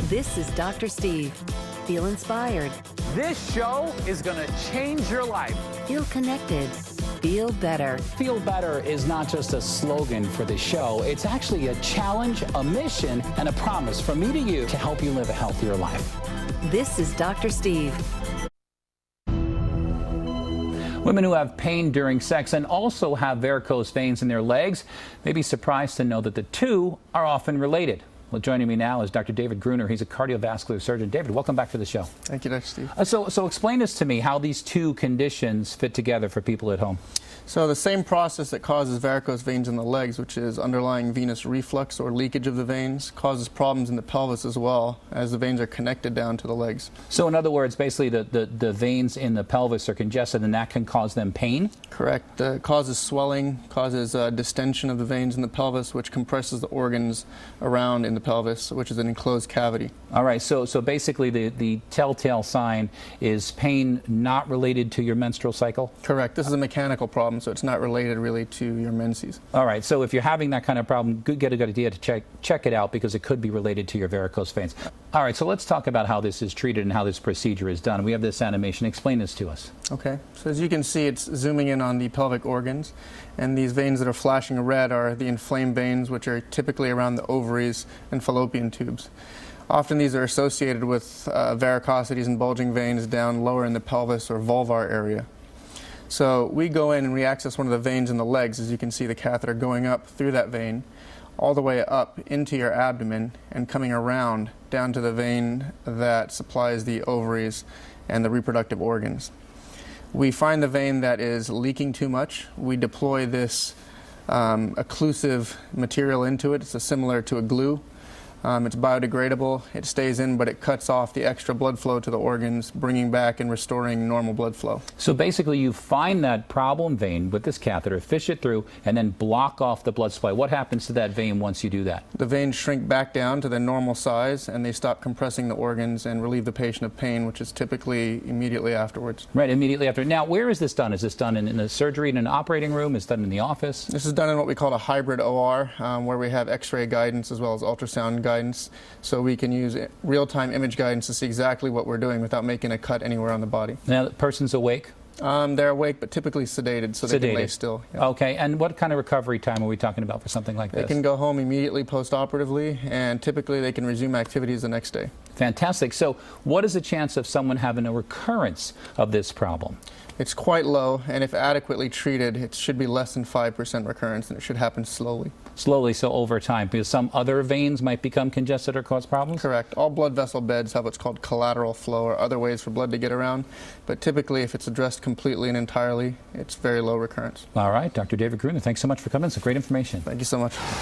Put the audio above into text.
This is Dr. Steve. Feel inspired. This show is going to change your life. Feel connected. Feel better. Feel better is not just a slogan for the show. It's actually a challenge, a mission, and a promise from me to you to help you live a healthier life. This is Dr. Steve. Women who have pain during sex and also have varicose veins in their legs may be surprised to know that the two are often related. Well, joining me now is Dr. David Greuner. He's a cardiovascular surgeon. David, welcome back to the show. Thank you, Dr. Steve. So explain this to me, how these two conditions fit together for people at home. So the same process that causes varicose veins in the legs, which is underlying venous reflux or leakage of the veins, causes problems in the pelvis as well, as the veins are connected down to the legs. So in other words, basically the veins in the pelvis are congested and that can cause them pain? Correct. It causes swelling, causes distension of the veins in the pelvis, which compresses the organs around in the pelvis, which is an enclosed cavity. All right, so basically the telltale sign is pain not related to your menstrual cycle? Correct. This is a mechanical problem, so it's not related really to your menses. All right, so if you're having that kind of problem, get a good idea to check it out, because it could be related to your varicose veins. All right, so let's talk about how this is treated and how this procedure is done. We have this animation. Explain this to us. Okay, so as you can see, it's zooming in on the pelvic organs, and these veins that are flashing red are the inflamed veins, which are typically around the ovaries and fallopian tubes. Often these are associated with varicosities and bulging veins down lower in the pelvis or vulvar area. So we go in and we access one of the veins in the legs, as you can see the catheter going up through that vein, all the way up into your abdomen and coming around down to the vein that supplies the ovaries and the reproductive organs. We find the vein that is leaking too much. We deploy this occlusive material into it. It's similar to a glue. It's biodegradable, it stays in, but it cuts off the extra blood flow to the organs, bringing back and restoring normal blood flow. So basically you find that problem vein with this catheter, fish it through, and then block off the blood supply. What happens to that vein once you do that? The veins shrink back down to their normal size, and they stop compressing the organs and relieve the patient of pain, which is typically immediately afterwards. Right, immediately after. Now, where is this done? Is this done in a surgery, in an operating room? Is it done in the office? This is done in what we call a hybrid OR, where we have x-ray guidance as well as ultrasound guidance, so we can use real-time image guidance to see exactly what we're doing without making a cut anywhere on the body. Now, the person's awake? They're awake, but typically sedated, so they can lay still. Yeah. Okay, and what kind of recovery time are we talking about for something like this? They can go home immediately post-operatively, and typically they can resume activities the next day. Fantastic. So what is the chance of someone having a recurrence of this problem? It's quite low, and if adequately treated, it should be less than 5% recurrence, and it should happen slowly. Slowly, so over time, because some other veins might become congested or cause problems? Correct. All blood vessel beds have what's called collateral flow, or other ways for blood to get around, but typically if it's addressed completely and entirely, it's very low recurrence. All right, Dr. David Greuner, thanks so much for coming. It's great information. Thank you so much.